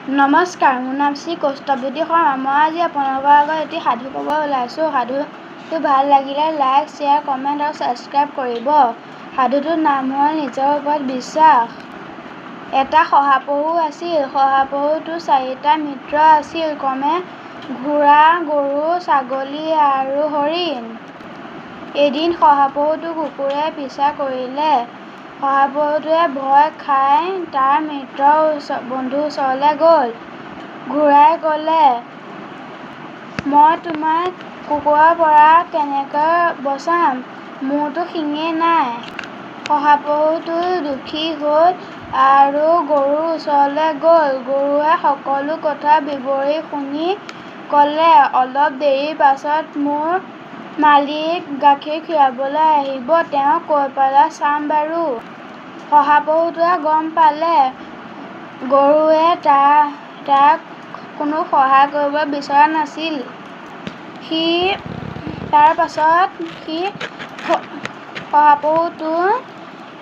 নমস্কাৰ, মোৰ নাম শ্ৰী কৌস্তভজ্যোতি শৰ্মা। মই আজি আপোনালোকৰ আগত এটি সাধু ক'ব ওলাইছোঁ। সাধুটো ভাল লাগিলে লাইক, শ্বেয়াৰ, কমেণ্ট আৰু ছাবস্ক্ৰাইব কৰিব। সাধুটোৰ নাম হ'ল নিজৰ ওপৰত বিশ্বাস। এটা শহাপহু আছিল। শহাপহুটোৰ 4টা মিত্ৰ আছিল, ক্ৰমে ঘোঁৰা, গৰু, ছাগলী আৰু হৰিণ। এদিন শহাপহুটোক কুকুৰে পিছা কৰিলে। শহাপহুটোৱে ভয় খাই তাৰ বন্ধুৰ ওচৰলৈ গ'ল। ঘোঁৰাই ক'লে, মই তোমাক কুকুৰৰ পৰা কেনেকৈ বচাম? মোৰতো শিঙেই নাই। শহাপহুটো দুখী হ'ল আৰু গৰুৰ ওচৰলৈ গ'ল। গৰুৱে সকলো কথা বিৱৰি শুনি ক'লে, অলপ দেৰিৰ পাছত মোৰ মালিক গাখীৰ খীৰাবলৈ আহিব, তেওঁক কৈ পেলাই চাম বাৰু। শহাপহুটোৱে গম পালে গৰুৱে তাক কোনো সহায় কৰিব বিচৰা নাছিল। তাৰ পাছত সি শহাপহুটো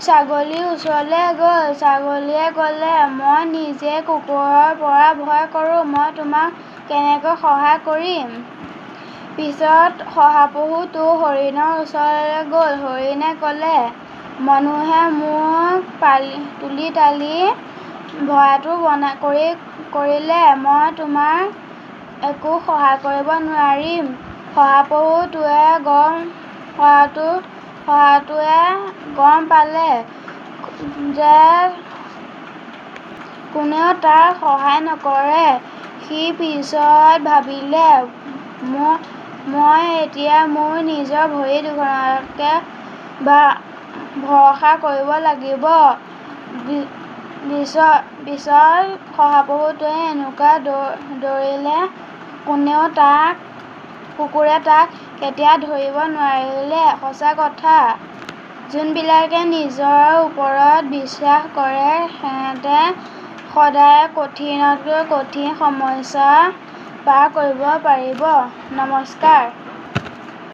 ছাগলীৰ ওচৰলৈ গ'ল। ছাগলীয়ে ক'লে, মই নিজেই কুকুৰৰ পৰা ভয় কৰোঁ, মই তোমাক কেনেকৈ সহায় কৰিম? পিছত শহাপহুটো হৰিণৰ ওচৰলৈ গ'ল। হৰিণে ক'লে, মানুহে মোক তুলি তালি ভৰাটো কৰিলে মই তোমাক একো সহায় কৰিব নোৱাৰিম। শহাপহুটোৱে গম পালে যে কোনেও তাৰ সহায় নকৰে। সি পিছত ভাবিলে, মই এতিয়া মোৰ নিজৰ ভৰি দুখনকে ভৰসা কৰিব লাগিব। পিছত শহাপহুটোৱে এনেকুৱা দৌৰিলে, কুকুৰে তাক কেতিয়াও ধৰিব নোৱাৰিলে। সঁচা কথা, যোনবিলাকে নিজৰ ওপৰত বিশ্বাস কৰে সিহঁতে সদায় কঠিনতকৈ কঠিন সমস্যা পাৰ কৰিব পাৰিব। নমস্কাৰ।